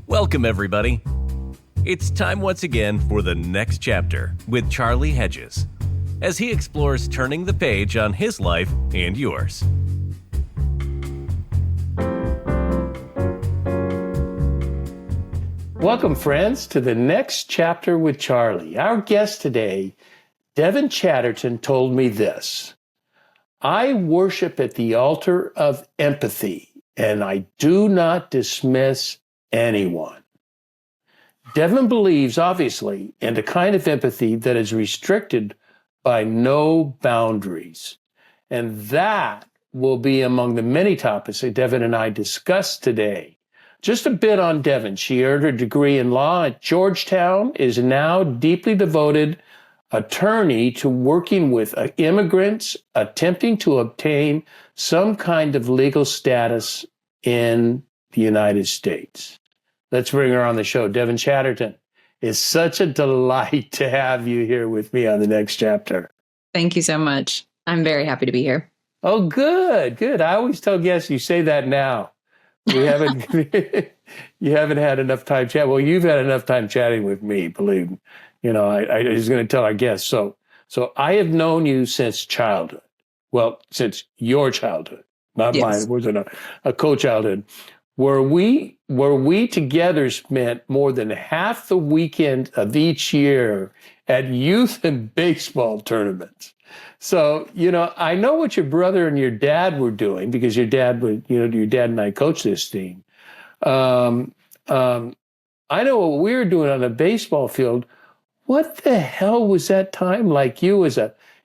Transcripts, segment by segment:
Welcome, everybody. It's time once again for the next chapter with Charlie Hedges, as he explores turning the page on his life and yours. Welcome, friends, to the next chapter with Charlie. Our guest today, Devin Chatterton, told me this: I worship at the altar of empathy, and I do not dismiss anyone. Devin believes, obviously, in a kind of empathy that is restricted by no boundaries. And that will be among the many topics that Devin and I discuss today. Just a bit on Devin. She earned her degree in law at Georgetown, is now deeply devoted attorney to working with immigrants attempting to obtain some kind of legal status in the United States. Let's bring her on the show. Devin Chatterton. It's such a delight to have you here with me on the next chapter. Thank you so much. I'm very happy to be here. Oh, good. I always tell guests you say that now. We haven't, you haven't had enough time chat. Well, you've had enough time chatting with me, believe me. You know, I was going to tell our guests. So I have known you since childhood. Well, since your childhood, not mine. It wasn't a co-childhood. Where we together spent more than half the weekend of each year at youth and baseball tournaments. So, you know, I know what your brother and your dad were doing because your dad and I coached this team. I know what we were doing on the baseball field. What the hell was that time like? You as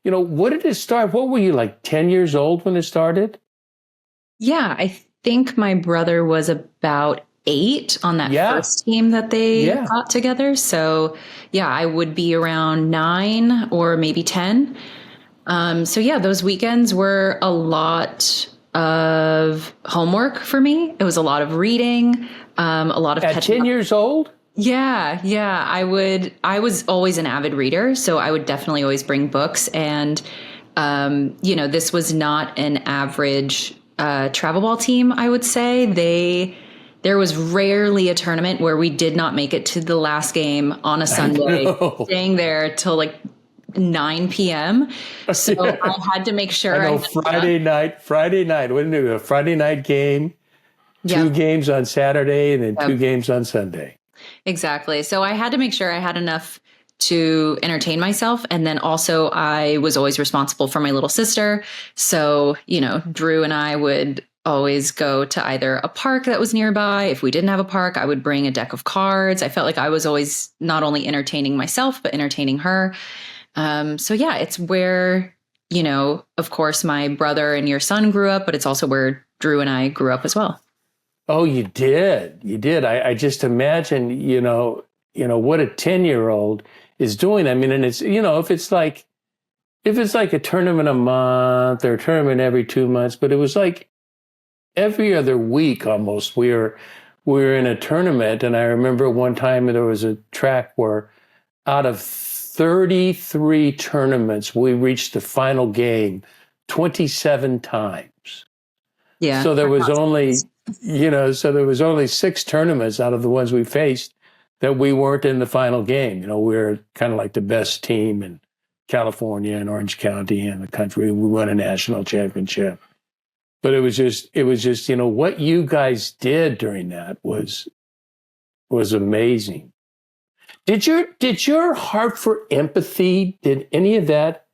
what did it start? What were you, like 10 years old when it started? Yeah, I think my brother was about 8 on that first team that they got together. So yeah, I would be around 9 or maybe 10. So yeah, those weekends were a lot of homework for me. It was a lot of reading, a lot of at 10 years old. Yeah. I was always an avid reader, so I would definitely always bring books. And, this was not an average travel ball team, I would say. There was rarely a tournament where we did not make it to the last game on a Sunday, staying there till like 9 p.m. So I had to make sure. I know Friday night, wasn't it a Friday night game, 2 games on Saturday and then 2 games on Sunday. Exactly. So I had to make sure I had enough to entertain myself. And then also I was always responsible for my little sister. So, Drew and I would always go to either a park that was nearby. If we didn't have a park, I would bring a deck of cards. I felt like I was always not only entertaining myself, but entertaining her. So yeah, it's where, of course, my brother and your son grew up, but it's also where Drew and I grew up as well. Oh, you did. I just imagine, what a 10-year-old is doing. I mean, and it's, if it's like a tournament a month or a tournament every 2 months, but it was like every other week almost we were in a tournament. And I remember one time there was a track where out of 33 tournaments, we reached the final game 27 times. Yeah. So there was only 6 tournaments out of the ones we faced that we weren't in the final game. We were kind of like the best team in California and Orange County and the country. We won a national championship. But it was just, what you guys did during that was amazing. Did your heart for empathy, did any of that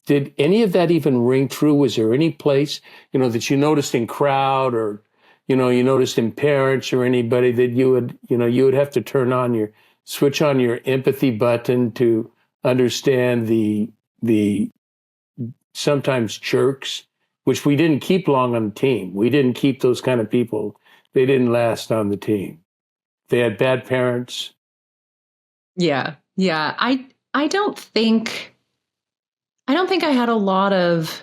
even ring true? Was there any place, that you noticed in crowd or, you noticed in parents or anybody that you would have to switch on your empathy button to understand the sometimes jerks, which we didn't keep long on the team. We didn't keep those kind of people. They didn't last on the team. They had bad parents. Yeah. I don't think I had a lot of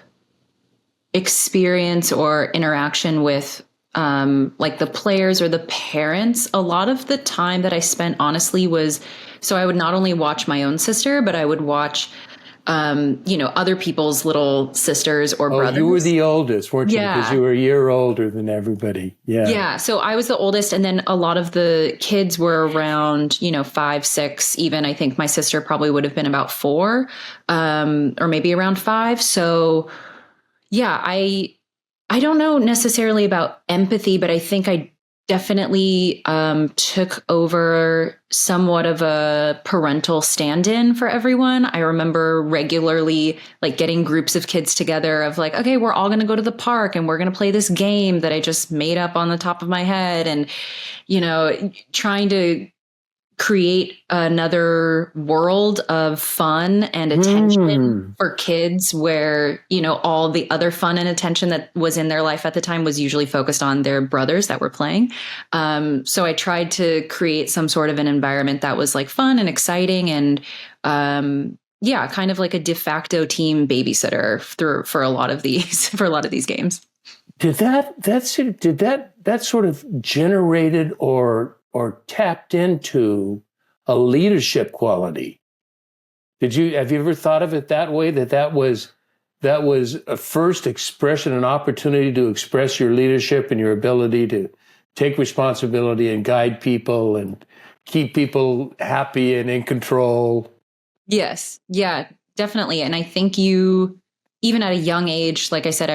experience or interaction with like the players or the parents. A lot of the time that I spent honestly was, so I would not only watch my own sister, but I would watch other people's little sisters or brothers. You were the oldest, weren't you? Yeah. Because you were a year older than everybody. Yeah. Yeah. So I was the oldest. And then a lot of the kids were around, 5, 6, even. I think my sister probably would have been about 4, or maybe around 5. So yeah, I don't know necessarily about empathy, but I think I definitely took over somewhat of a parental stand-in for everyone. I remember regularly like getting groups of kids together of like, okay, we're all going to go to the park and we're going to play this game that I just made up on the top of my head. And, trying to create another world of fun and attention for kids where, all the other fun and attention that was in their life at the time was usually focused on their brothers that were playing. So I tried to create some sort of an environment that was like fun and exciting and, kind of like a de facto team babysitter for a lot of these games. Did that sort of generated or tapped into a leadership quality? Have you ever thought of it that way? That was a first expression, an opportunity to express your leadership and your ability to take responsibility and guide people and keep people happy and in control. Yes. Yeah, definitely. And I think even at a young age, like I said,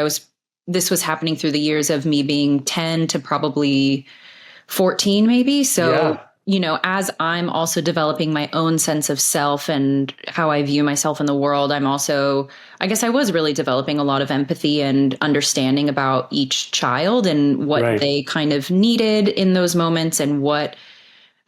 this was happening through the years of me being 10 to probably 14 maybe. So, as I'm also developing my own sense of self and how I view myself in the world, I was really developing a lot of empathy and understanding about each child and what they kind of needed in those moments and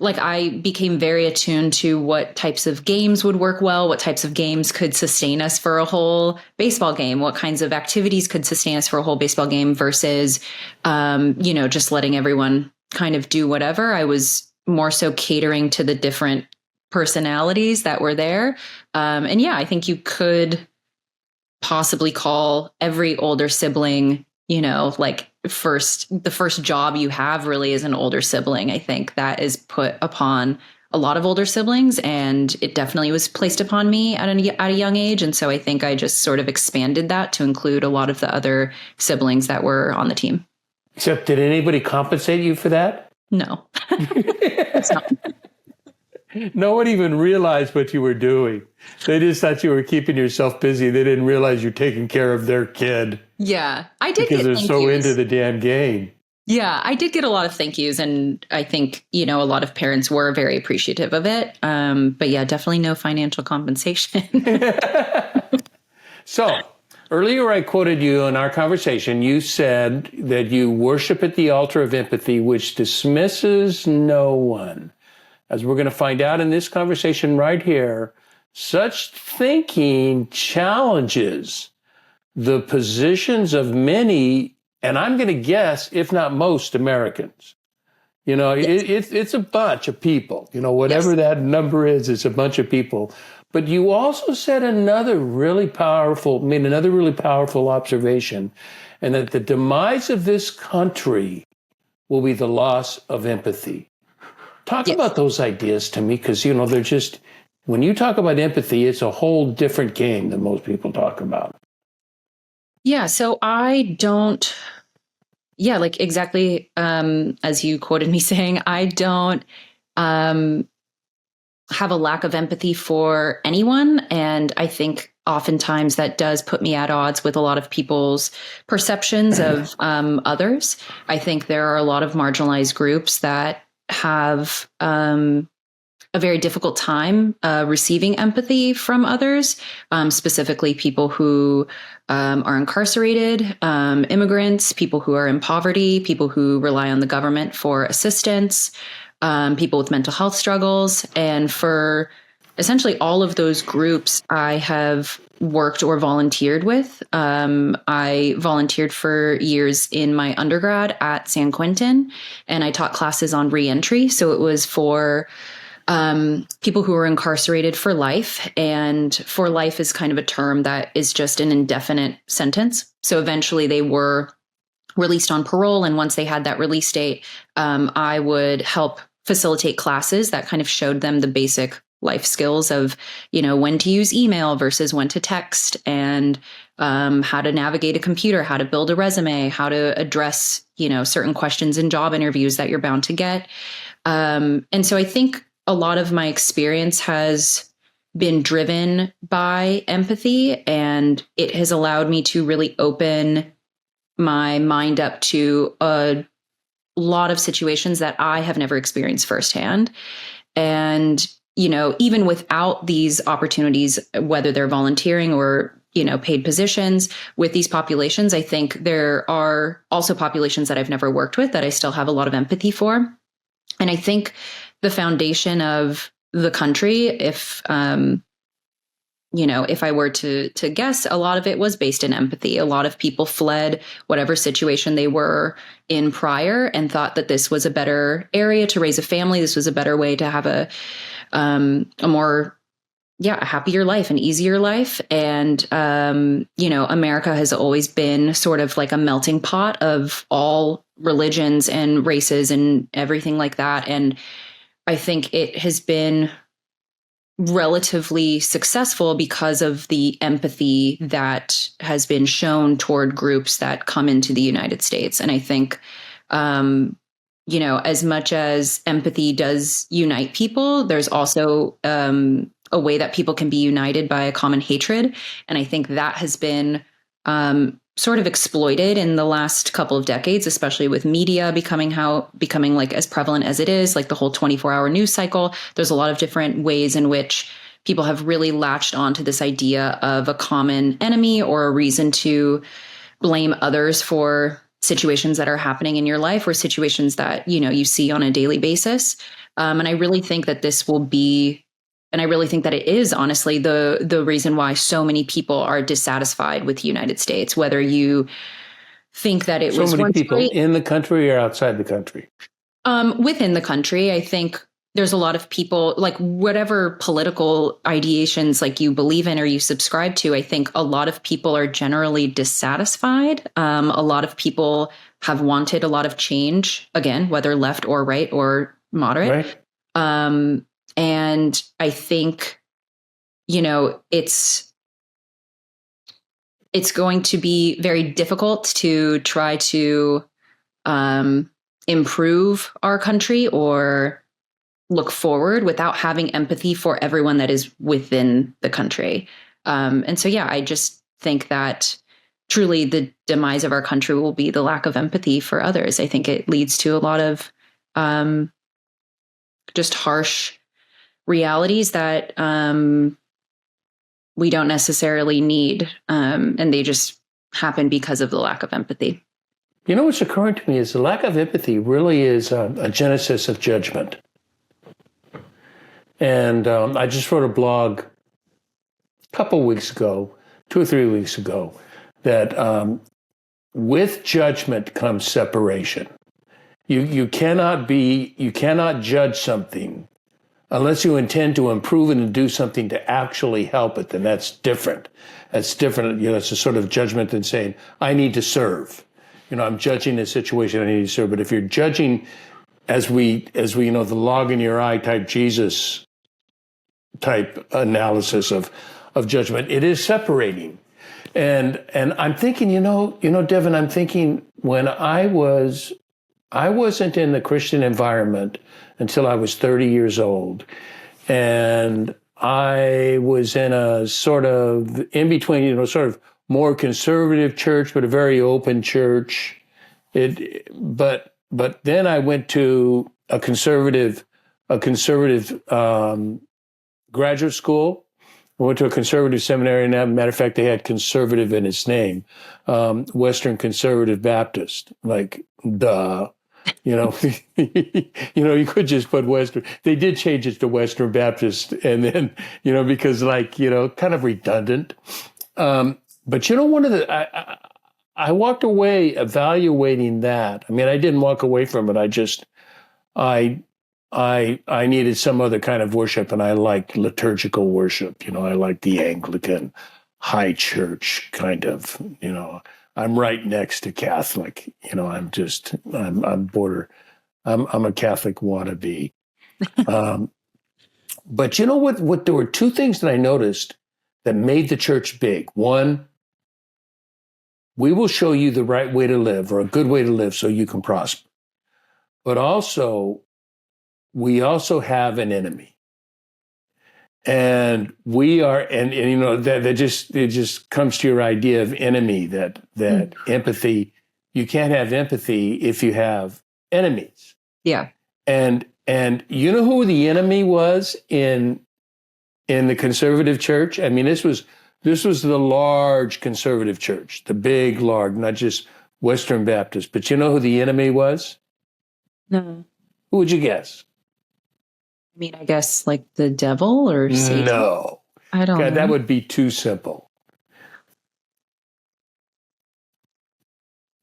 I became very attuned to what types of games would work well, what types of games could sustain us for a whole baseball game, what kinds of activities could sustain us for a whole baseball game versus, just letting everyone kind of do whatever. I was more so catering to the different personalities that were there. I think you could possibly call every older sibling, the first job you have really is an older sibling. I think that is put upon a lot of older siblings, and it definitely was placed upon me at a young age. And so I think I just sort of expanded that to include a lot of the other siblings that were on the team. Except, did anybody compensate you for that? No. No one even realized what you were doing. They just thought you were keeping yourself busy. They didn't realize you're taking care of their kid. Yeah, I did. Because they're so into the damn game. Yeah, I did get a lot of thank yous. And I think, a lot of parents were very appreciative of it. But yeah, definitely no financial compensation. So, earlier I quoted you in our conversation. You said that you worship at the altar of empathy, which dismisses no one. As we're going to find out in this conversation right here, such thinking challenges the positions of many, and I'm going to guess, if not most Americans. It's a bunch of people. Whatever that number is, it's a bunch of people. But you also said another really powerful observation, and that the demise of this country will be the loss of empathy. Talk about those ideas to me, because, they're just, when you talk about empathy, it's a whole different game than most people talk about. Yeah, so I don't, exactly as you quoted me saying, I don't have a lack of empathy for anyone. And I think oftentimes that does put me at odds with a lot of people's perceptions of others. I think there are a lot of marginalized groups that have a very difficult time receiving empathy from others, specifically people who are incarcerated, immigrants, people who are in poverty, people who rely on the government for assistance, people with mental health struggles. And for essentially all of those groups, I have worked or volunteered with. I volunteered for years in my undergrad at San Quentin, and I taught classes on reentry. So it was for people who were incarcerated for life. And for life is kind of a term that is just an indefinite sentence. So eventually they were released on parole. And once they had that release date, I would help facilitate classes that kind of showed them the basic life skills of, when to use email versus when to text, and how to navigate a computer, how to build a resume, how to address, certain questions in job interviews that you're bound to get. And so I think a lot of my experience has been driven by empathy, and it has allowed me to really open my mind up to a lot of situations that I have never experienced firsthand. And, even without these opportunities, whether they're volunteering or, paid positions with these populations, I think there are also populations that I've never worked with that I still have a lot of empathy for. And I think the foundation of the country, if I were to guess, a lot of it was based in empathy. A lot of people fled whatever situation they were in prior and thought that this was a better area to raise a family. This was a better way to have a more, a happier life, an easier life. And, America has always been sort of like a melting pot of all religions and races and everything like that. And I think it has been relatively successful because of the empathy that has been shown toward groups that come into the United States. And I think, as much as empathy does unite people, there's also a way that people can be united by a common hatred. And I think that has been sort of exploited in the last couple of decades, especially with media becoming like as prevalent as it is, like the whole 24-hour news cycle. There's a lot of different ways in which people have really latched onto this idea of a common enemy or a reason to blame others for situations that are happening in your life or situations that, you see on a daily basis. And I really think that and I really think that it is honestly the reason why so many people are dissatisfied with the United States, whether you think that it was so many people great, in the country or outside the country. Within the country, I think there's a lot of people, like whatever political ideations like you believe in or you subscribe to, I think a lot of people are generally dissatisfied. A lot of people have wanted a lot of change, again, whether left or right or moderate. Right. And I think, it's going to be very difficult to try to improve our country or look forward without having empathy for everyone that is within the country. And so, I just think that truly the demise of our country will be the lack of empathy for others. I think it leads to a lot of just harsh realities that we don't necessarily need, and they just happen because of the lack of empathy. What's occurring to me is the lack of empathy really is a genesis of judgment. And I just wrote a blog a couple weeks ago, 2 or 3 weeks ago, that with judgment comes separation. You cannot judge something unless you intend to improve it and do something to actually help it. Then that's different. That's different. It's a sort of judgment than saying, I need to serve. I'm judging a situation, I need to serve. But if you're judging as we, the log in your eye type Jesus type analysis of judgment, it is separating. And I'm thinking, Devin, I'm thinking when I wasn't in the Christian environment until I was 30 years old. And I was in a sort of in between, sort of more conservative church, but a very open church. But then I went to a conservative graduate school. I went to a conservative seminary, and as a matter of fact, they had conservative in its name, Western Conservative Baptist. Like, duh. You could just put Western. They did change it to Western Baptist, and then, because kind of redundant. But one of the, I walked away evaluating that. I mean, I didn't walk away from it. I needed some other kind of worship, and I liked liturgical worship. I like the Anglican high church kind of, I'm right next to Catholic. I'm a Catholic wannabe. But you know what? There were two things that I noticed that made the church big. One, we will show you the right way to live or a good way to live so you can prosper. But also, we also have an enemy. And we are, and you know, that it just comes to your idea of enemy, that empathy. You can't have empathy if you have enemies. Yeah. And you know who the enemy was in the conservative church? I mean, this was the large conservative church, the big, large, not just Western Baptist. But you know who the enemy was? No. Who would you guess? I mean, I guess like the devil or Satan? No. I don't know. That would be too simple.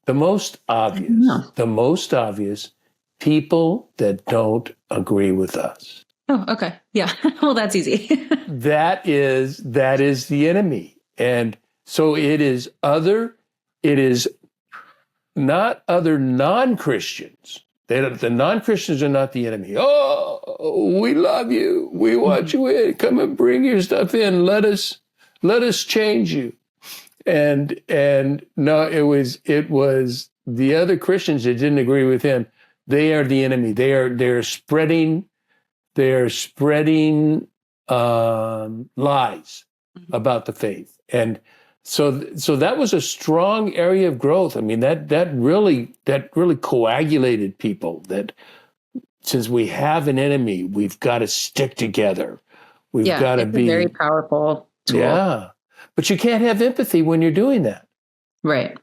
The most obvious, people that don't agree with us. Oh, okay. Yeah. Well, that's easy. That is the enemy. And so it is not other non-Christians. The non-Christians are not the enemy. Oh, we love you. We want you in. Come and bring your stuff in. Let us change you. And no, it was the other Christians that didn't agree with him. They are the enemy. They're spreading lies about the faith. And so that was a strong area of growth. I mean, that really coagulated people, that since we have an enemy, we've got to stick together. We've got to be a very powerful tool. Yeah. But you can't have empathy when you're doing that. Right.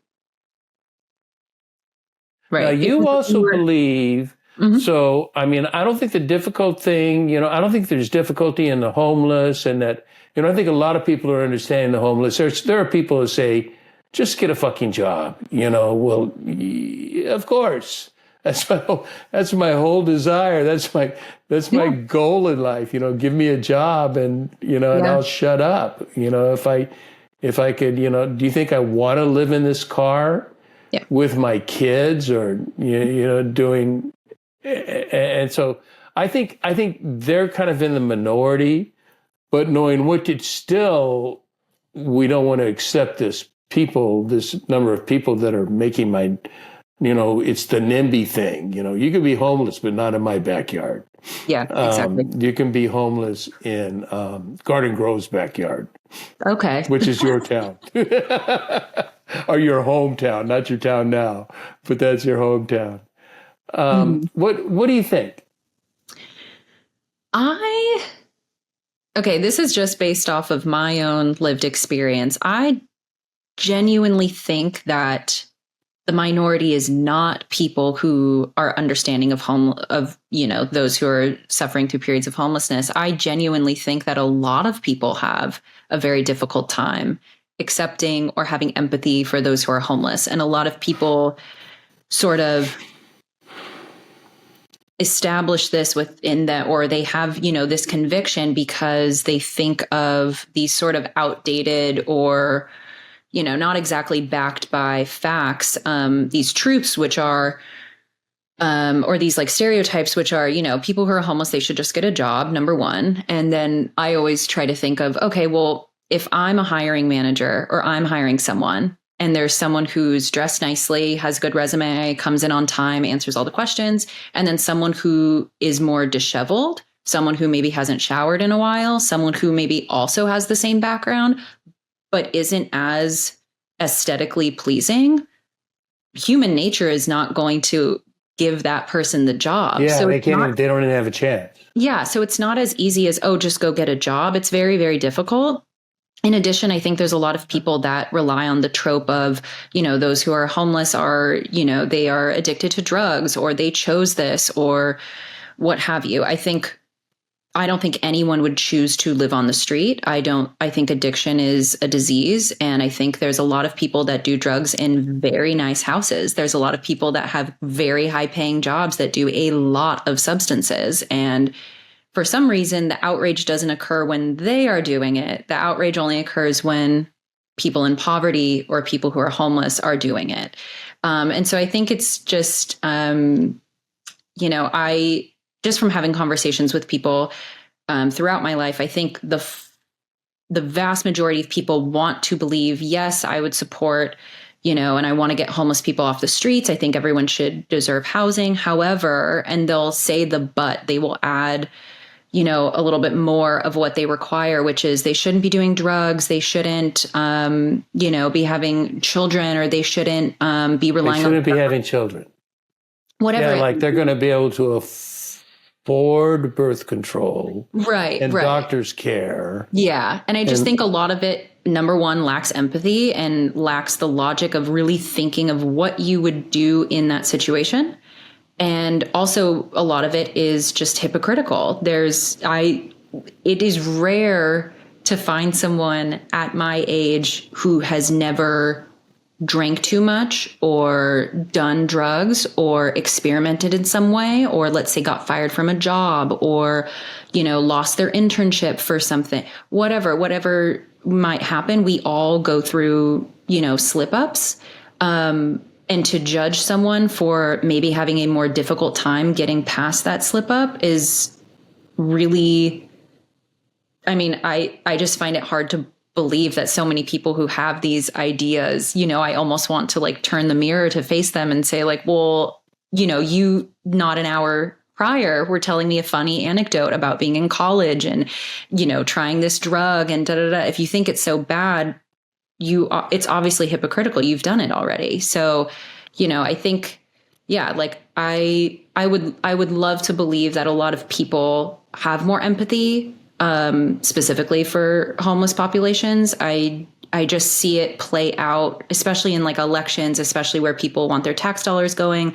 Now, you also believe, so, I mean, I don't think the difficult thing, you know, I don't think there's difficulty in the homeless, and that, you know, I think a lot of people are understanding the homeless. There are people who say, just get a fucking job, you know. Well, of course. That's my whole desire. That's my goal in life, you know, give me a job and, you know, and I'll shut up. You know, if I could, you know, do you think I want to live in this car with my kids, or, you know, doing, and so I think they're kind of in the minority, but knowing what it's still, we don't want to accept this number of people that are making my, you know, it's the NIMBY thing. You know, you can be homeless, but not in my backyard. Yeah, exactly. You can be homeless in Garden Grove's backyard. Okay. Which is your town. Or your hometown, not your town now, but that's your hometown. What do you think? Okay, this is just based off of my own lived experience. I genuinely think that the minority is not people who are understanding of you know, those who are suffering through periods of homelessness. I genuinely think that a lot of people have a very difficult time accepting or having empathy for those who are homeless. And a lot of people sort of establish this within that, or they have, you know, this conviction because they think of these sort of outdated or, you know, not exactly backed by facts, these truths, which are, or these like stereotypes, which are, you know, people who are homeless, they should just get a job, number one. And then I always try to think of, okay, well, if I'm a hiring manager or I'm hiring someone and there's someone who's dressed nicely, has a good resume, comes in on time, answers all the questions, and then someone who is more disheveled, someone who maybe hasn't showered in a while, someone who maybe also has the same background, but isn't as aesthetically pleasing, human nature is not going to give that person the job. Yeah, so they don't even have a chance. Yeah, so it's not as easy as, oh, just go get a job. It's very, very difficult. In addition, I think there's a lot of people that rely on the trope of, you know, those who are homeless are, you know, they are addicted to drugs, or they chose this, or what have you. I don't think anyone would choose to live on the street. I think addiction is a disease. And I think there's a lot of people that do drugs in very nice houses. There's a lot of people that have very high paying jobs that do a lot of substances. And for some reason, the outrage doesn't occur when they are doing it. The outrage only occurs when people in poverty or people who are homeless are doing it. And so I think it's just, you know, just from having conversations with people, throughout my life, I think the vast majority of people want to believe, yes, I would support, and I want to get homeless people off the streets. I think everyone should deserve housing. However, and they'll say they will add, a little bit more of what they require, which is they shouldn't be doing drugs. They shouldn't, be having children, or they shouldn't be relying They shouldn't be having children. Whatever. Yeah, like they're going to be able to afford birth control. Right. And doctor's care. Yeah. And I just think a lot of it, number one, lacks empathy and lacks the logic of really thinking of what you would do in that situation. And also a lot of it is just hypocritical. It is rare to find someone at my age who has never drank too much or done drugs or experimented in some way, or let's say got fired from a job, or, lost their internship for something, whatever might happen. We all go through, slip ups. And to judge someone for maybe having a more difficult time getting past that slip up is really, I just find it hard to believe that so many people who have these ideas, I almost want to turn the mirror to face them and say well, you not an hour prior were telling me a funny anecdote about being in college and, trying this drug and da da da. If you think it's so bad, it's obviously hypocritical. You've done it already. So, I think, I would love to believe that a lot of people have more empathy, specifically for homeless populations. I just see it play out, especially in elections, especially where people want their tax dollars going,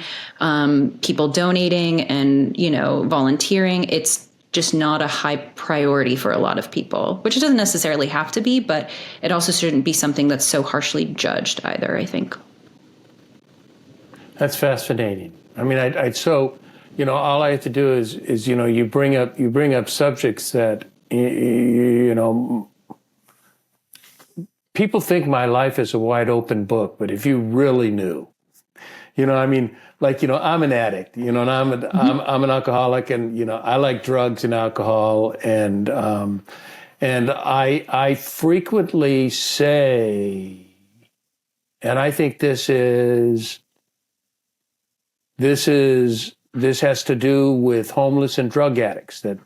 people donating and, volunteering. It's just not a high priority for a lot of people, which it doesn't necessarily have to be, but it also shouldn't be something that's so harshly judged either, I think. That's fascinating. So, all I have to do is you bring up subjects that, people think my life is a wide open book, but if you really knew, I'm an addict, and I'm an alcoholic, and, I like drugs and alcohol. And I frequently say, and I think this has to do with homeless and drug addicts, that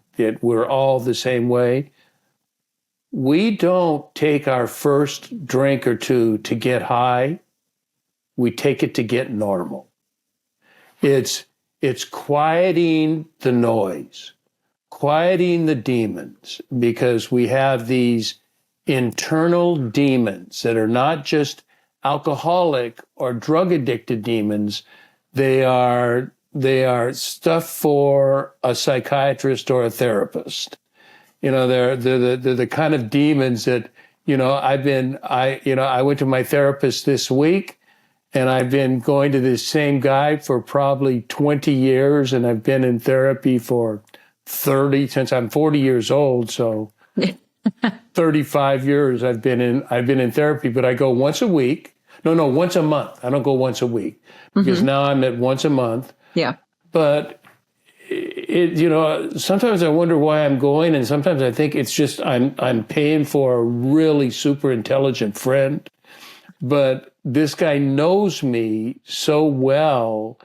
we're all the same way. We don't take our first drink or two to get high. We take it to get normal. It's quieting the noise, quieting the demons, because we have these internal demons that are not just alcoholic or drug addicted demons. They are stuff for a psychiatrist or a therapist. They're the kind of demons that, I went to my therapist this week, and I've been going to this same guy for probably 20 years, and I've been in therapy for 30 since I'm 40 years old. So 35 years I've been in therapy, but I go once a week. No, once a month. I don't go once a week, because now I'm at once a month. Yeah. But sometimes I wonder why I'm going, and sometimes I think it's just I'm paying for a really super intelligent friend. But this guy knows me so well,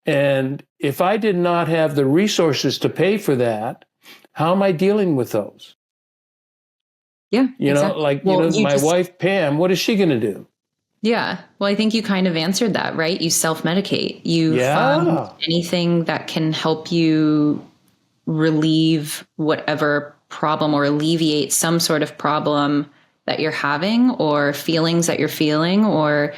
and if I did not have the resources to pay for that, how am I dealing with those? Yeah, exactly. My wife Pam, what is she going to do? Yeah. Well, I think you kind of answered that, right? You self-medicate. You find anything that can help you relieve whatever problem or alleviate some sort of problem that you're having, or feelings that you're feeling, or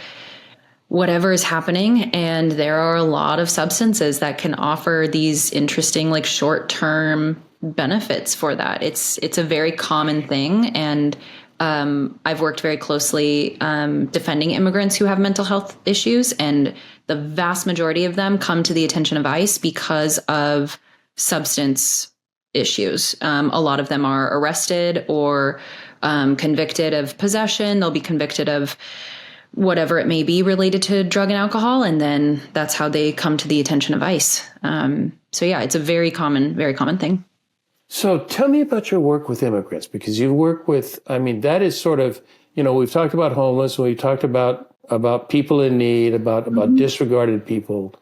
whatever is happening. And there are a lot of substances that can offer these interesting, short-term benefits for that. It's a very common thing. And I've worked very closely defending immigrants who have mental health issues, and the vast majority of them come to the attention of ICE because of substance issues. A lot of them are arrested or convicted of possession. They'll be convicted of whatever it may be related to drug and alcohol, and then that's how they come to the attention of ICE. So yeah, it's a very common thing. So tell me about your work with immigrants, because you work with, I mean, that is sort of, we've talked about homeless, we talked about people in need, about disregarded people,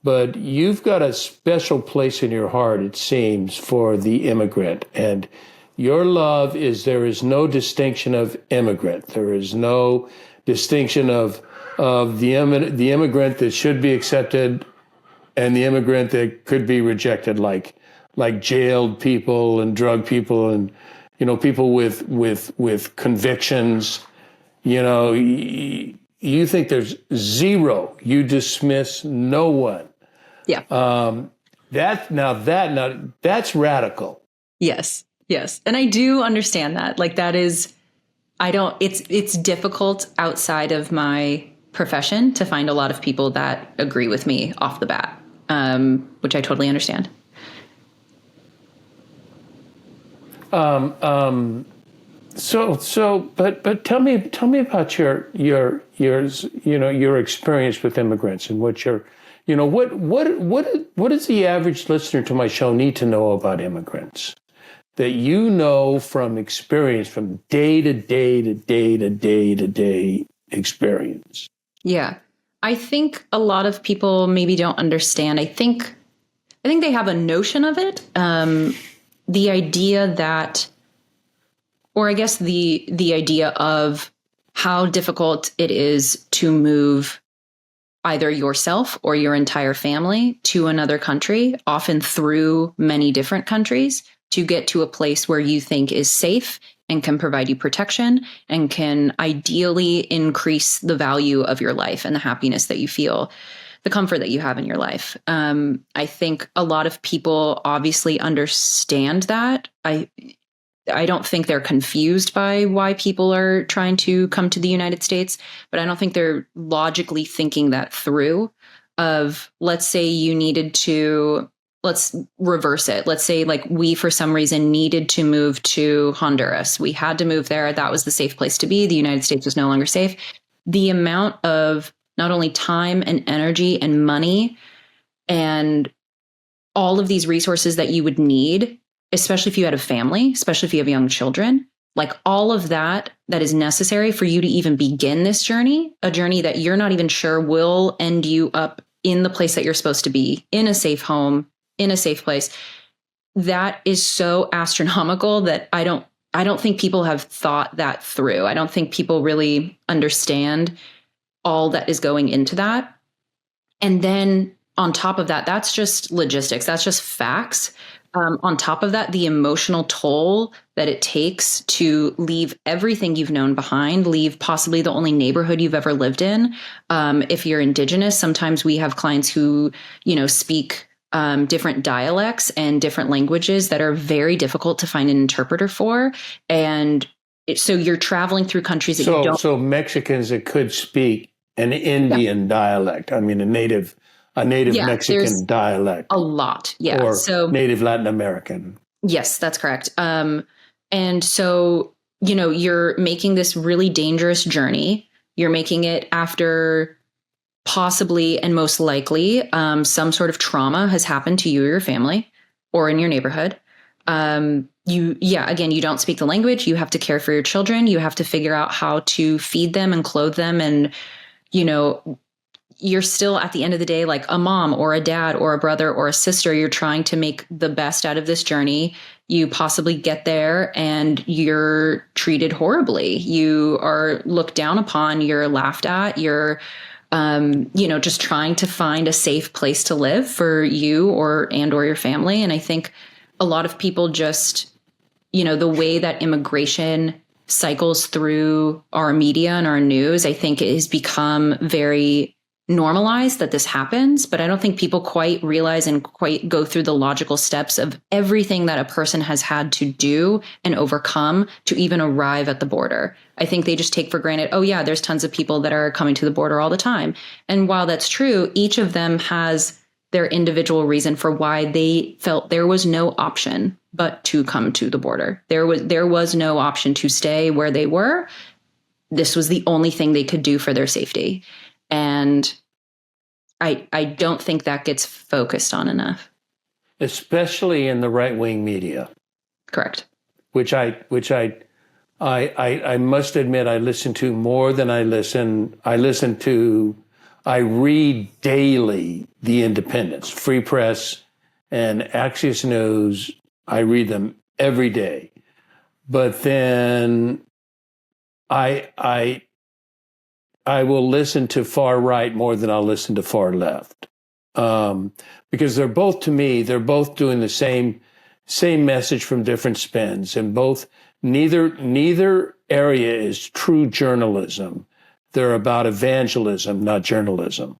but you've got a special place in your heart, it seems, for the immigrant. And your love is, there is no distinction of immigrant. There is no distinction of the immigrant that should be accepted and the immigrant that could be rejected, like jailed people and drug people and people with convictions. You think there's zero. You dismiss no one. Yeah. That's radical. Yes. Yes. And I do understand that. Like that is, it's difficult outside of my profession to find a lot of people that agree with me off the bat, which I totally understand. But tell me about your experience with immigrants and what does the average listener to my show need to know about immigrants that from experience, from day to day to day to day to day experience? Yeah. I think a lot of people maybe don't understand. I think they have a notion of it. The idea that, or I guess the idea of how difficult it is to move either yourself or your entire family to another country, often through many different countries, to get to a place where you think is safe and can provide you protection and can ideally increase the value of your life and the happiness that you feel, the comfort that you have in your life. I think a lot of people obviously understand that. I don't think they're confused by why people are trying to come to the United States, but I don't think they're logically thinking that through of, let's say you needed to, let's reverse it. Let's say like we, for some reason, needed to move to Honduras. We had to move there. That was the safe place to be. The United States was no longer safe. The amount of not only time and energy and money and all of these resources that you would need, especially if you had a family, especially if you have young children, like all of that is necessary for you to even begin this journey, a journey that you're not even sure will end you up in the place that you're supposed to be, in a safe home, in a safe place. That is so astronomical that I don't think people have thought that through. I don't think people really understand all that is going into that. And then on top of that, that's just logistics. That's just facts. On top of that, the emotional toll that it takes to leave everything you've known behind, leave possibly the only neighborhood you've ever lived in. If you're Indigenous, sometimes we have clients who, speak different dialects and different languages that are very difficult to find an interpreter for. And so you're traveling through countries that you don't. So Mexicans that could speak an Indian dialect, I mean, a native Mexican dialect. A lot. Yeah. Or so native Latin American. Yes, that's correct. And so, you're making this really dangerous journey. You're making it after possibly and most likely some sort of trauma has happened to you or your family or in your neighborhood. Again, you don't speak the language. You have to care for your children. You have to figure out how to feed them and clothe them. And, you're still at the end of the day, like a mom or a dad or a brother or a sister. You're trying to make the best out of this journey. You possibly get there and you're treated horribly. You are looked down upon. You're laughed at. You're, just trying to find a safe place to live for you or your family. And I think a lot of people just, the way that immigration cycles through our media and our news, I think it has become very normalized that this happens, but I don't think people quite realize and quite go through the logical steps of everything that a person has had to do and overcome to even arrive at the border. I think they just take for granted, oh yeah, there's tons of people that are coming to the border all the time. And while that's true, each of them has their individual reason for why they felt there was no option but to come to the border. There was no option to stay where they were. This was the only thing they could do for their safety. And I don't think that gets focused on enough. especially in the right-wing media, Correct. which I must admit I listen to more than I listen. I read daily The Independents, Free Press, and Axios News. I read them every day. But then I will listen to far right more than I'll listen to far left, because they're both doing the same message from different spins, and neither area is true journalism. They're about evangelism, not journalism.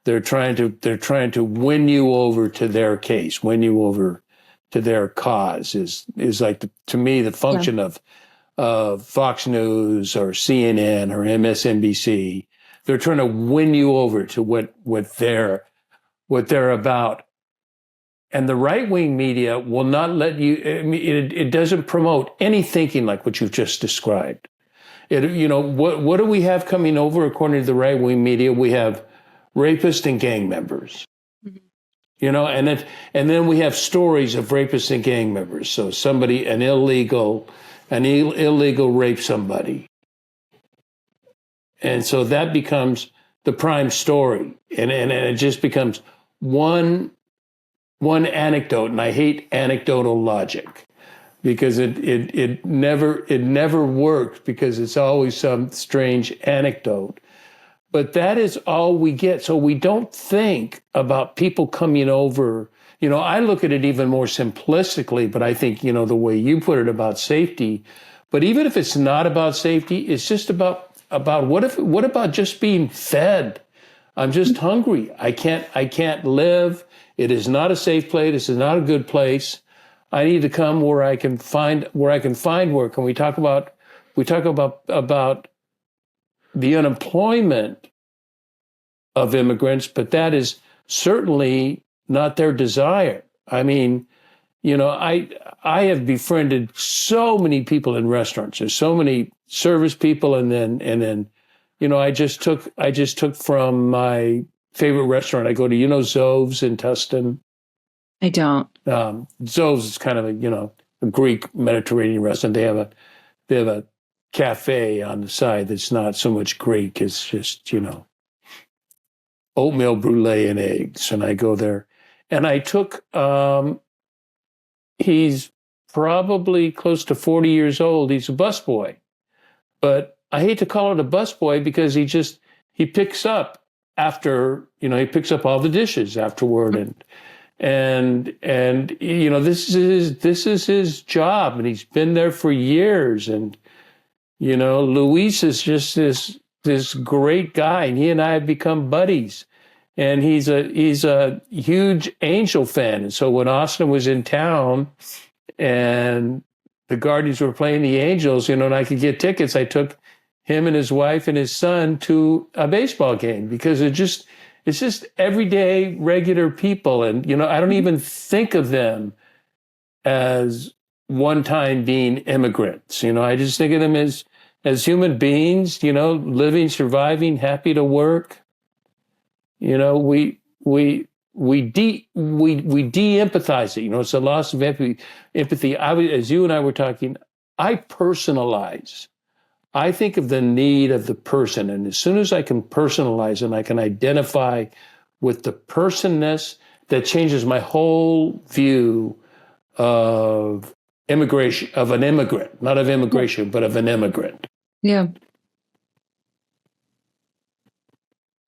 They're trying to win you over to their case, win you over to their cause is like to me the function of Fox News or CNN or MSNBC. They're trying to win you over to what they're about. And the right-wing media will not let you. I mean, it doesn't promote any thinking like what you've just described. What do we have coming over according to the right-wing media? We have rapists and gang members. Mm-hmm. And then we have stories of rapists and gang members. So an illegal rape somebody, and so that becomes the prime story, and it just becomes one anecdote. And I hate anecdotal logic, because it never works, because it's always some strange anecdote. But that is all we get. So we don't think about people coming over. I look at it even more simplistically, but I think, the way you put it about safety. But even if it's not about safety, it's just about what about just being fed? I'm just hungry. I can't live. It is not a safe place. This is not a good place. I need to come where I can find work. And we talk about the unemployment of immigrants, but that is certainly not their desire. I mean, I have befriended so many people in restaurants. There's so many service people, and then I just took from my favorite restaurant. I go to Zove's in Tustin. I don't. Zove's is kind of a Greek Mediterranean restaurant. They have a cafe on the side that's not so much Greek. It's just oatmeal brulee and eggs. And I go there, and I took. He's probably close to 40 years old. He's a busboy, but I hate to call it a busboy because he picks up after, he picks up all the dishes afterward. And this is his job, and he's been there for years. And, Luis is just this great guy, and he and I have become buddies. And he's a huge Angel fan. And so when Austin was in town and the Guardians were playing the Angels, and I could get tickets, I took him and his wife and his son to a baseball game, because it's just everyday, regular people. And, I don't even think of them as one time being immigrants. I just think of them as human beings, living, surviving, happy to work. We de-empathize it. It's a loss of empathy. As you and I were talking, I personalize. I think of the need of the person, and as soon as I can personalize and I can identify with the personness, that changes my whole view of immigration, of an immigrant, not of immigration, but of an immigrant. Yeah.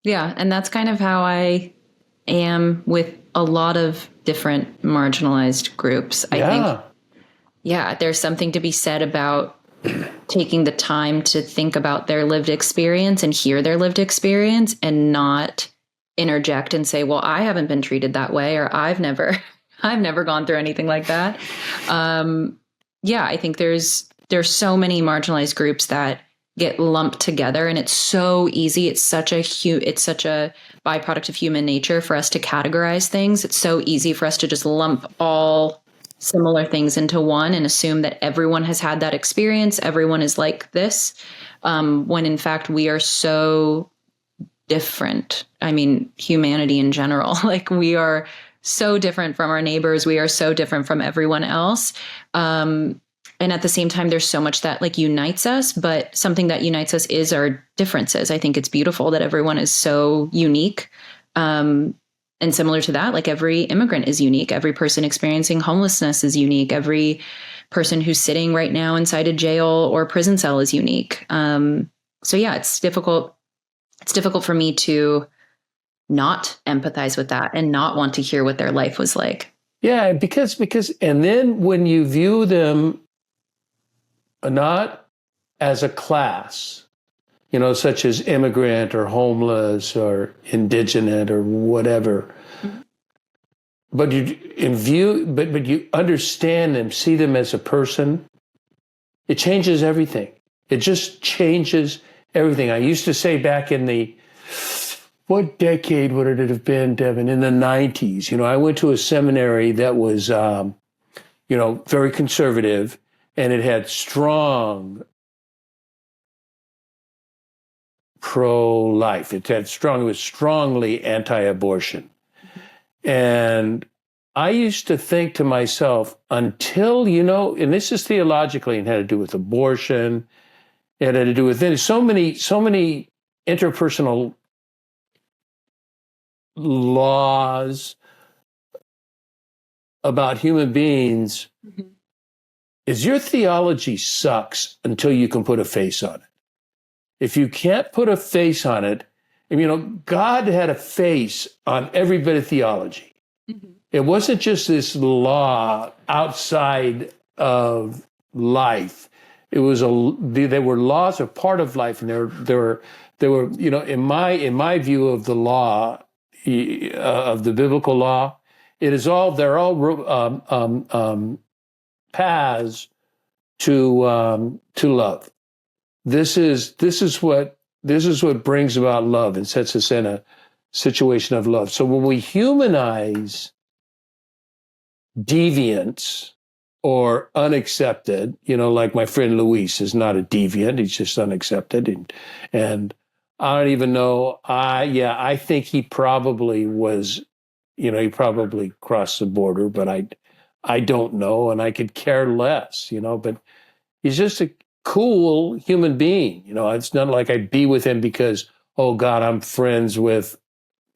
Yeah, and that's kind of how I am with a lot of different marginalized groups. I think, there's something to be said about taking the time to think about their lived experience and hear their lived experience, and not interject and say, well, I haven't been treated that way, or I've never gone through anything like that. I think there's so many marginalized groups that get lumped together, and it's so easy. It's such a byproduct of human nature for us to categorize things. It's so easy for us to just lump all similar things into one and assume that everyone has had that experience. Everyone is like this, when in fact we are so different. I mean, humanity in general, like we are so different from our neighbors. We are so different from everyone else. And at the same time, there's so much that like unites us, but something that unites us is our differences. I think it's beautiful that everyone is so unique. And similar to that, like every immigrant is unique. Every person experiencing homelessness is unique. Every person who's sitting right now inside a jail or prison cell is unique. So yeah, it's difficult. It's difficult for me to not empathize with that and not want to hear what their life was like. Yeah, because, and then when you view them not as a class, you know, such as immigrant or homeless or indigenous or whatever, but you understand them, see them as a person, it changes everything. It just changes everything. I used to say back in what decade would it have been, Devin? In the 90s. You know, I went to a seminary that was, very conservative, and it had strong pro-life. It was strongly anti-abortion. And I used to think to myself, until, and this is theologically, and had to do with abortion, it had to do with so many interpersonal laws about human beings, is your theology sucks until you can put a face on it. If you can't put a face on it, God had a face on every bit of theology. It wasn't just this law outside of life. It was there were laws a part of life, and there were in my view of the law, of the biblical law, they're all paths to love. This is what brings about love and sets us in a situation of love. So when we humanize deviants or unaccepted, like my friend Luis is not a deviant, he's just unaccepted, and I don't even know. I think he probably was, he probably crossed the border, but I don't know, and I could care less, but he's just a cool human being. It's not like I'd be with him because, oh God, I'm friends with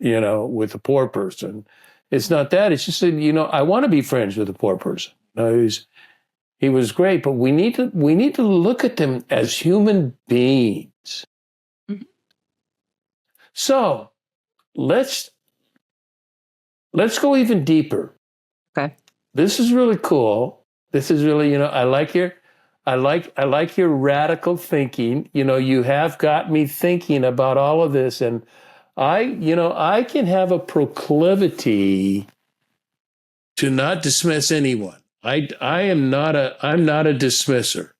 a poor person. It's not that. It's just that, I want to be friends with a poor person. He was great, but we need to look at them as human beings. Mm-hmm. So let's go even deeper. Okay. This is really cool. This is really, I like your radical thinking. You have got me thinking about all of this, and I can have a proclivity to not dismiss anyone. I'm not a dismisser.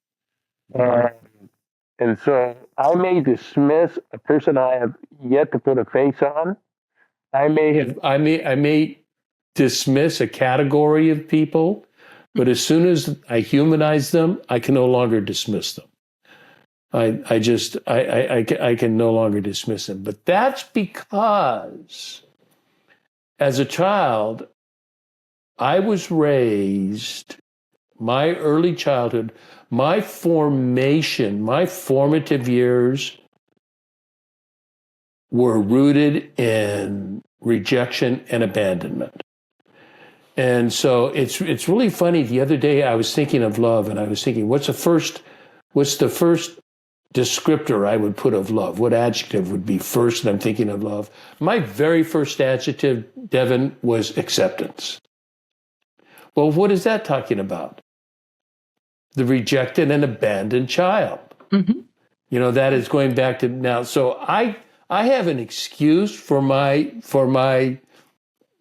And so I may dismiss a person I have yet to put a face on. I may dismiss a category of people, but as soon as I humanize them, I can no longer dismiss them. I can no longer dismiss them. But that's because as a child, I was raised, my early childhood, my formation, my formative years were rooted in rejection and abandonment. And so it's really funny. The other day I was thinking of love, and I was thinking, what's the first descriptor I would put of love? What adjective would be first? And I'm thinking of love. My very first adjective, Devin, was acceptance. Well, what is that talking about? The rejected and abandoned child. Mm-hmm. That is going back to now. So I have an excuse for my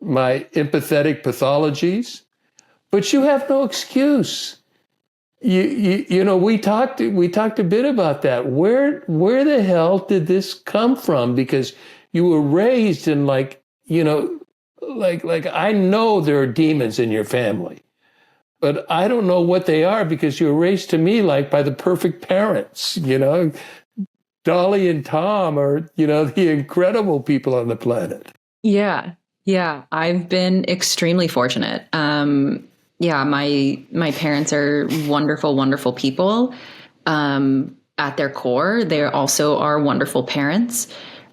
empathetic pathologies, but you have no excuse. We talked a bit about that. Where the hell did this come from? Because you were raised in like I know there are demons in your family, but I don't know what they are because you were raised to me like by the perfect parents. Dolly and Tom are the incredible people on the planet. Yeah. Yeah, I've been extremely fortunate. Yeah, my parents are wonderful, wonderful people. At their core, they also are wonderful parents.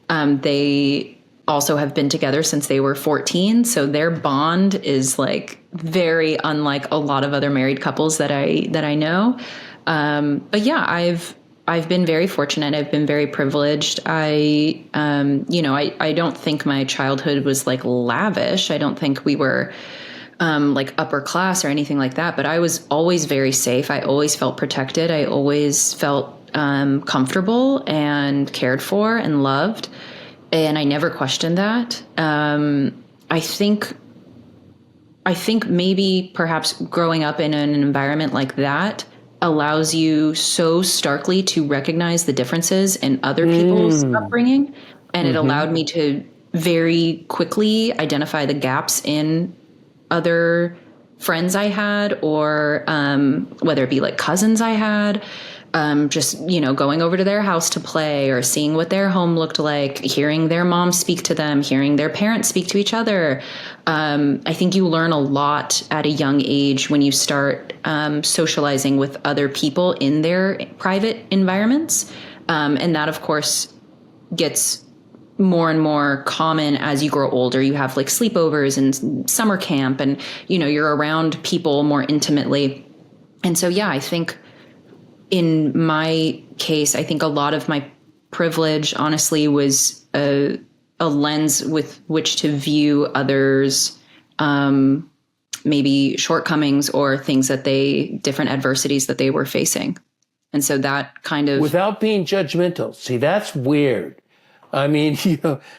They also have been together since they were 14, so their bond is like very unlike a lot of other married couples that I know. But yeah, I've been very fortunate. I've been very privileged. I don't think my childhood was like lavish. I don't think we were like upper class or anything like that, but I was always very safe. I always felt protected. I always felt comfortable and cared for and loved. And I never questioned that. I think maybe perhaps growing up in an environment like that allows you so starkly to recognize the differences in other people's upbringing. And it allowed me to very quickly identify the gaps in other friends I had, or whether it be like cousins I had, just, going over to their house to play or seeing what their home looked like, hearing their mom speak to them, hearing their parents speak to each other. I think you learn a lot at a young age when you start socializing with other people in their private environments. And that, of course, gets more and more common as you grow older. You have like sleepovers and summer camp, and, you're around people more intimately. And so, yeah, I think in my case, I think a lot of my privilege, honestly, was a lens with which to view others' maybe shortcomings or things that different adversities that they were facing. And so that kind of... Without being judgmental. See, that's weird. I mean,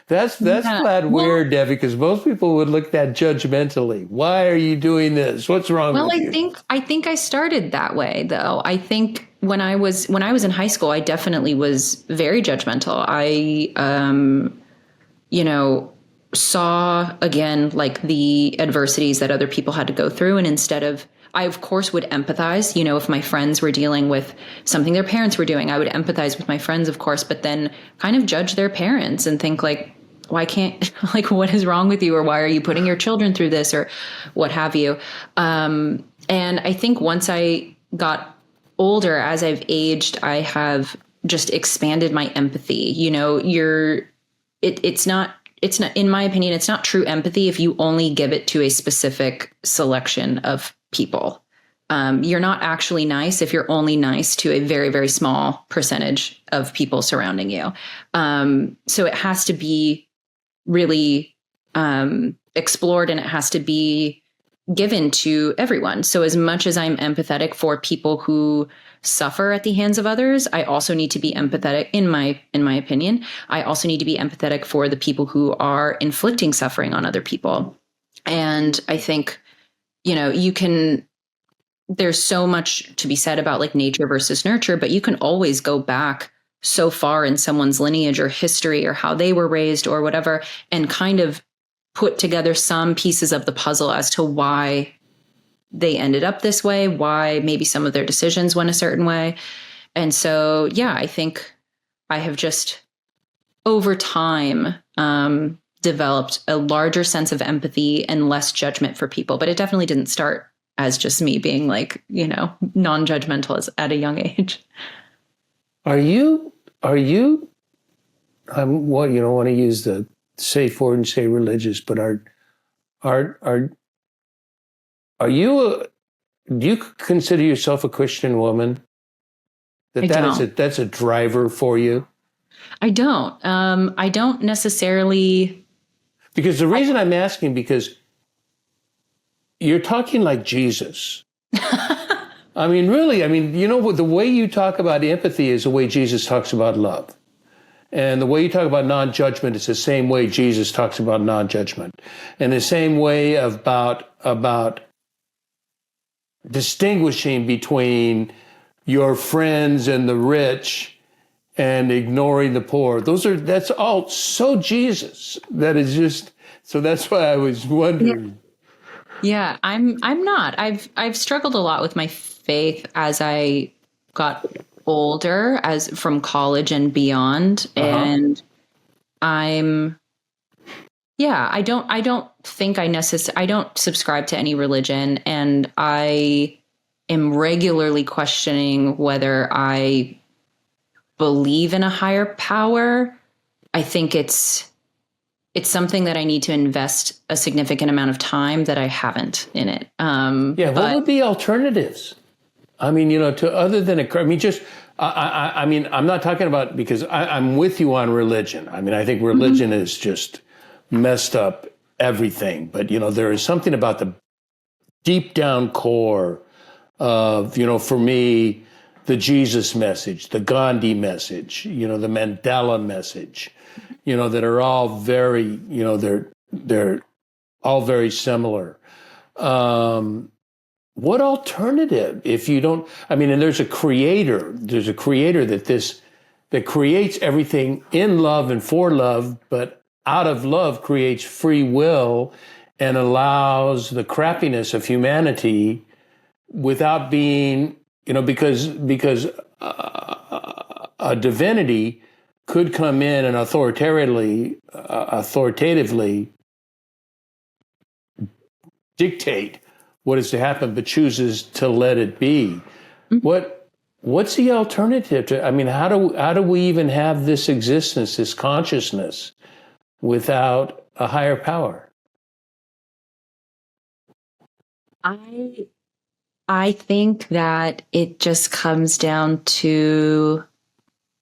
that's flat weird, Debbie, because most people would look at that judgmentally. Why are you doing this? What's wrong with you? I think I started that way, though. I think when I was in high school, I definitely was very judgmental. I, saw again, like the adversities that other people had to go through. And instead of, I of course would empathize, if my friends were dealing with something their parents were doing, I would empathize with my friends, of course, but then kind of judge their parents and think like, why can't, like, what is wrong with you? Or why are you putting your children through this, or what have you? And I think once I got older, as I've aged, I have just expanded my empathy. It's not, in my opinion, it's not true empathy if you only give it to a specific selection of people. You're not actually nice if you're only nice to a very, very small percentage of people surrounding you. So it has to be really explored, and it has to be given to everyone. So as much as I'm empathetic for people who suffer at the hands of others, I also need to be empathetic, in my opinion, I also need to be empathetic for the people who are inflicting suffering on other people. And I think, there's so much to be said about like nature versus nurture, but you can always go back so far in someone's lineage or history or how they were raised or whatever, and kind of put together some pieces of the puzzle as to why they ended up this way, why maybe some of their decisions went a certain way. And so, yeah, I think I have just over time developed a larger sense of empathy and less judgment for people. But it definitely didn't start as just me being like, non-judgmental at a young age. Are you, you don't want to use the safe word and say religious, but do you consider yourself a Christian woman? That's a driver for you? I don't. I don't necessarily. Because the reason I'm asking, because you're talking like Jesus. I mean, really, the way you talk about empathy is the way Jesus talks about love. And the way you talk about non-judgment is the same way Jesus talks about non-judgment. And the same way about distinguishing between your friends and the rich and ignoring the poor. That's all so Jesus. That is just, so that's why I was wondering. Yeah, I'm not. I've struggled a lot with my faith as I got older, as from college and beyond. And I'm Yeah, I don't think I don't subscribe to any religion, and I am regularly questioning whether I believe in a higher power. I think it's something that I need to invest a significant amount of time that I haven't in it. Yeah, what would be alternatives? I mean, to other than I mean, just I mean, I'm not talking about because I'm with you on religion. I mean, I think religion is just messed up everything. But there is something about the deep down core of for me, the Jesus message, the Gandhi message, the Mandela message, that are all very, they're all very similar. What alternative if you don't, I mean, and there's a creator that creates everything in love and for love, but out of love creates free will and allows the crappiness of humanity without being, because a divinity could come in and authoritatively dictate what is to happen, but chooses to let it be. What's the alternative to? I mean, how do we even have this existence, this consciousness, without a higher power? I think that it just comes down to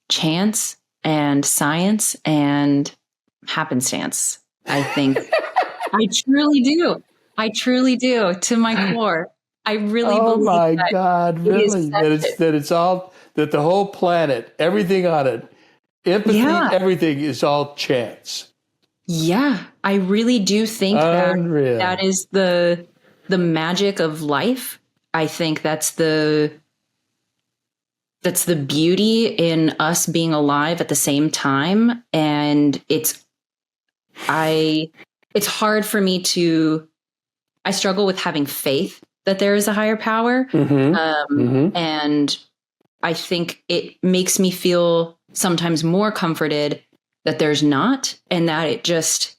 chance and science and happenstance. I think I truly do. I truly do to my core. I really Oh believe my that God, it is really? That it's all that the whole planet, everything on it, empathy, Yeah. everything is all chance. Yeah, I really do think that Unreal. that is the magic of life. I think that's the beauty in us being alive at the same time, and it's hard for me to I struggle with having faith that there is a higher power. And I think it makes me feel sometimes more comforted that there's not, and that it just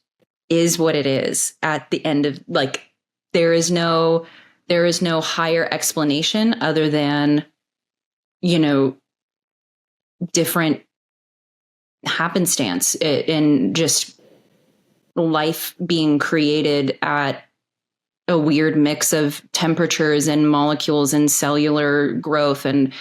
is what it is at the end of, like, there is no higher explanation other than, different happenstance and just life being created at a weird mix of temperatures and molecules and cellular growth, and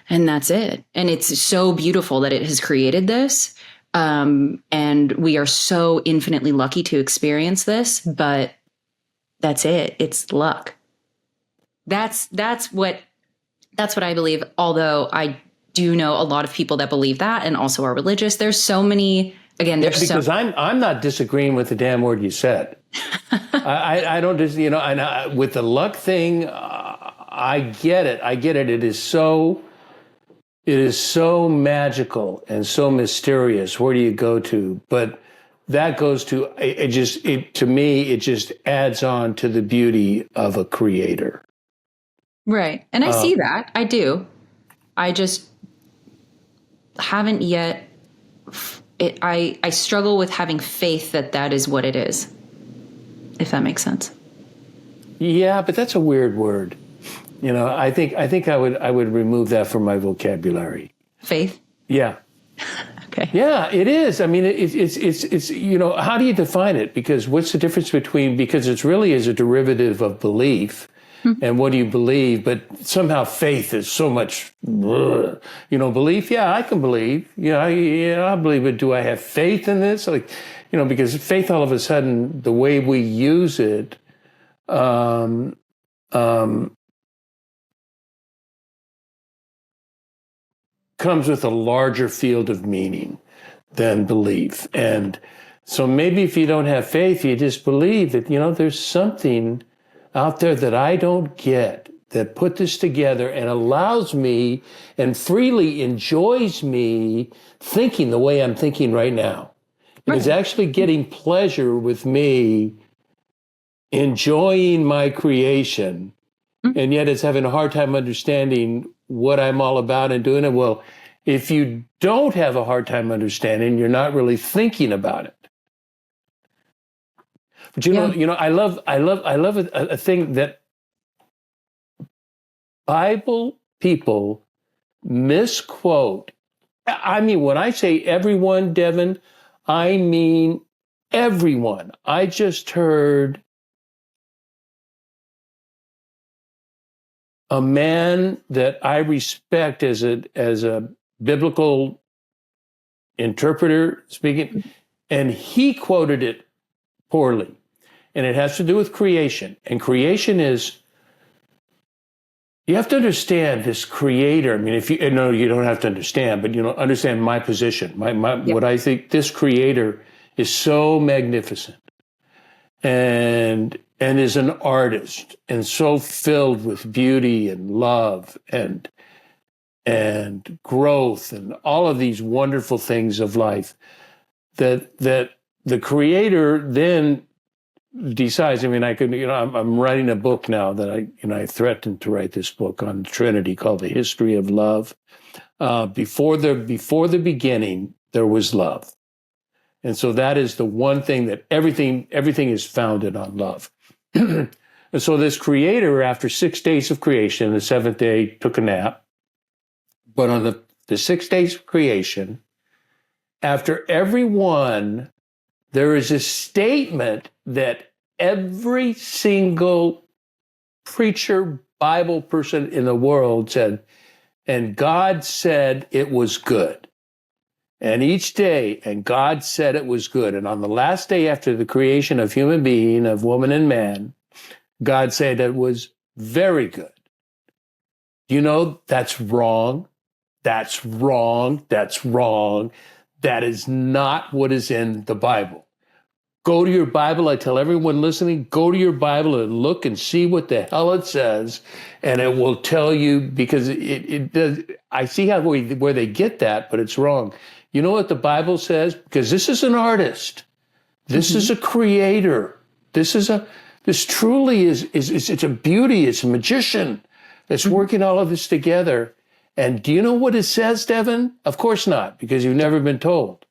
that's it. And it's so beautiful that it has created this, and we are so infinitely lucky to experience this. But that's it. It's luck. That's what I believe. Although I do know a lot of people that believe that and also are religious. There's so many. Again, because I'm not disagreeing with the damn word you said. I don't just, and with the luck thing, I get it. It is so magical and so mysterious. Where do you go to? But that goes to, to me, it just adds on to the beauty of a creator. Right. And I see that. I do. I just haven't yet. I struggle with having faith that is what it is, if that makes sense. Yeah, but that's a weird word. I think I would remove that from my vocabulary. Faith? Yeah. Okay. Yeah, it is. I mean, it's how do you define it? Because what's the difference between, because it really is a derivative of belief. And what do you believe? But somehow faith is so much, belief. Yeah, I can believe. I believe it. Do I have faith in this? Because faith, all of a sudden, the way we use it, comes with a larger field of meaning than belief. And so maybe if you don't have faith, you just believe that, there's something out there that I don't get that put this together and allows me and freely enjoys me thinking the way I'm thinking right now. It is actually getting pleasure with me enjoying my creation, and yet it's having a hard time understanding what I'm all about and doing it. Well, if you don't have a hard time understanding, you're not really thinking about it. But I love a thing that Bible people misquote. I mean, when I say everyone, Devin, I mean everyone. I just heard a man that I respect as a biblical interpreter speaking, and he quoted it poorly. And it has to do with creation. And creation is, you have to understand this creator. I mean, if you, no, you don't have to understand, but understand my position. What I think, this creator is so magnificent and is an artist and so filled with beauty and love and growth and all of these wonderful things of life that the creator then decides. I mean, I'm writing a book now that I threatened to write this book on Trinity called The History of Love. Before the beginning, there was love. And so that is the one thing that everything is founded on love. And so this creator, after 6 days of creation, the seventh day took a nap. But on the 6 days of creation, after every one, there is a statement that every single preacher, Bible person in the world said, and God said it was good. And each day, and God said it was good. And on the last day after the creation of human being, of woman and man, God said it was very good. You know, that's wrong. That's wrong. That's wrong. That is not what is in the Bible. Go to your Bible. I tell everyone listening, go to your Bible and look and see what the hell it says. And it will tell you, because it does. I see where they get that, but it's wrong. You know what the Bible says? Because this is an artist. This is a creator. This truly is it's a beauty. It's a magician that's working all of this together. And do you know what it says, Devin? Of course not, because you've never been told.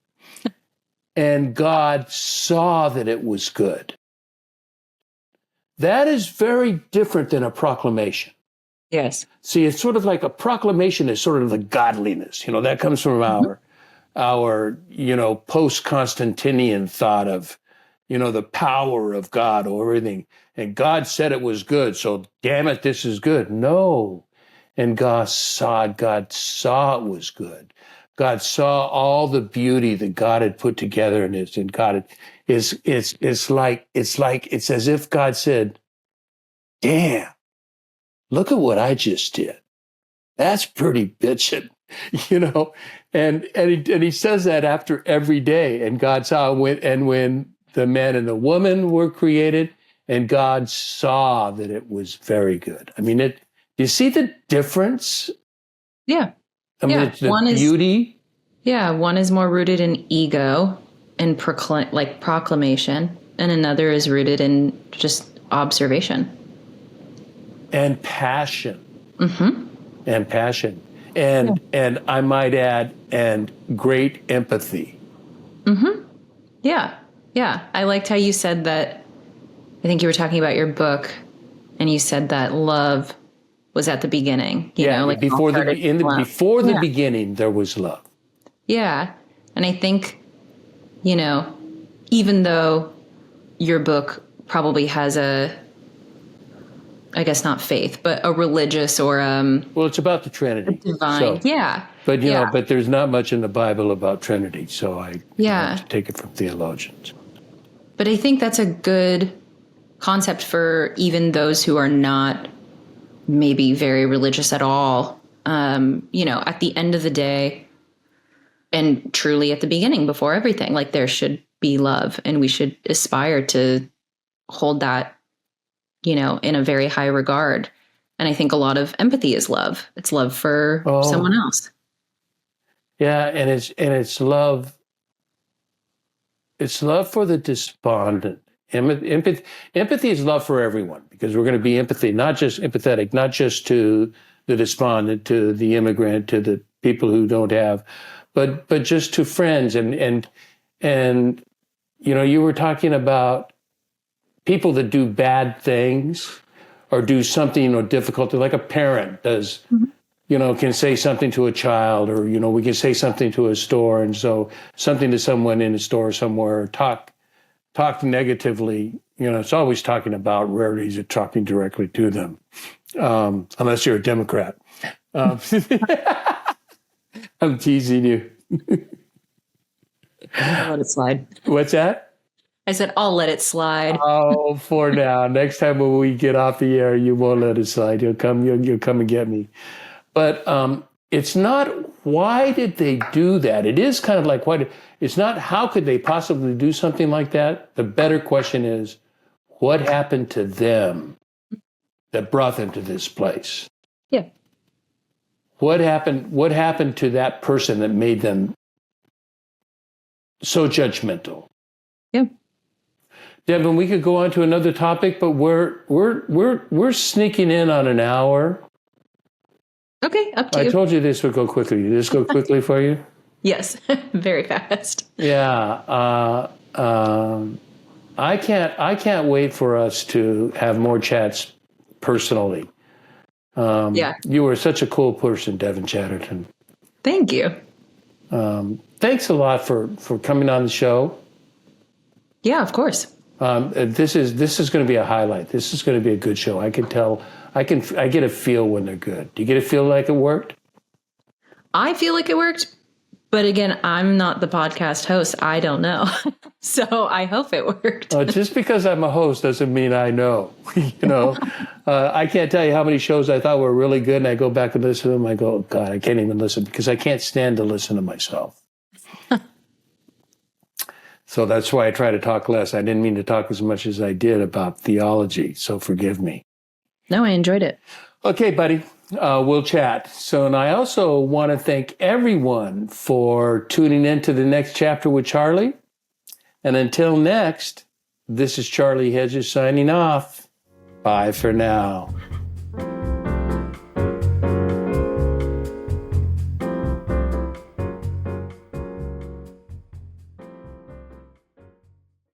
And God saw that it was good. That is very different than a proclamation. Yes. See, it's sort of like a proclamation is sort of the godliness. That comes from our post-Constantinian thought of, the power of God over everything. And God said it was good, so damn it, this is good. No. And God saw it was good. God saw all the beauty that God had put together in this, and God it's as if God said, damn, look at what I just did. That's pretty bitchin', and he says that after every day. And God saw when the man and the woman were created, and God saw that it was very good. I mean, you see the difference? Yeah. I mean, it's the beauty. One is more rooted in ego and proclamation, and another is rooted in just observation. And passion. Mm-hmm. And passion. And I might add, and great empathy. Mm-hmm. Yeah. Yeah. I liked how you said that. I think you were talking about your book, and you said that love was at the beginning. Before the beginning, there was love. Yeah. And I think, even though your book probably has I guess not faith, but a religious or well, it's about the Trinity. Divine. But but there's not much in the Bible about Trinity, so I have to take it from theologians. But I think that's a good concept for even those who are not maybe very religious at all. At the end of the day, and truly at the beginning, before everything, like, there should be love, and we should aspire to hold that, in a very high regard. And I think a lot of empathy is love. It's love for someone else. Yeah, and it's love. It's love for the despondent. Empathy is love for everyone, because we're going to be empathetic, not just to the despondent, to the immigrant, to the people who don't have, but just to friends. And you were talking about people that do bad things or do something difficult, like a parent does, can say something to a child, or, we can say something to a store. And so something to someone in a store somewhere, talk negatively, it's always talking about rarities or talking directly to them, unless you're a Democrat. I'm teasing you. I'll let it slide. What's that? I said, I'll let it slide. Oh, for now. Next time when we get off the air, you won't let it slide. You'll come and get me. But it's not, why did they do that? It is kind of like, it's not how could they possibly do something like that? The better question is, what happened to them that brought them to this place? Yeah. What happened to that person that made them so judgmental? Yeah. Devin, we could go on to another topic, but we're sneaking in on an hour. Okay, up to you. I told you this would go quickly. Did this go quickly for you? Yes, very fast. Yeah. I can't wait for us to have more chats personally. Yeah. You were such a cool person, Devin Chatterton. Thank you. Thanks a lot for coming on the show. Yeah, of course. This is going to be a highlight. This is going to be a good show. I can tell. I get a feel when they're good. Do you get a feel like it worked? I feel like it worked, but again, I'm not the podcast host. I don't know. So I hope it worked. Just because I'm a host doesn't mean I know. I can't tell you how many shows I thought were really good, and I go back and listen to them. I go, oh, God, I can't even listen because I can't stand to listen to myself. So that's why I try to talk less. I didn't mean to talk as much as I did about theology, so forgive me. No, I enjoyed it. Okay, buddy. We'll chat. So, and I also want to thank everyone for tuning in to the next chapter with Charlie. And until next, this is Charlie Hedges signing off. Bye for now.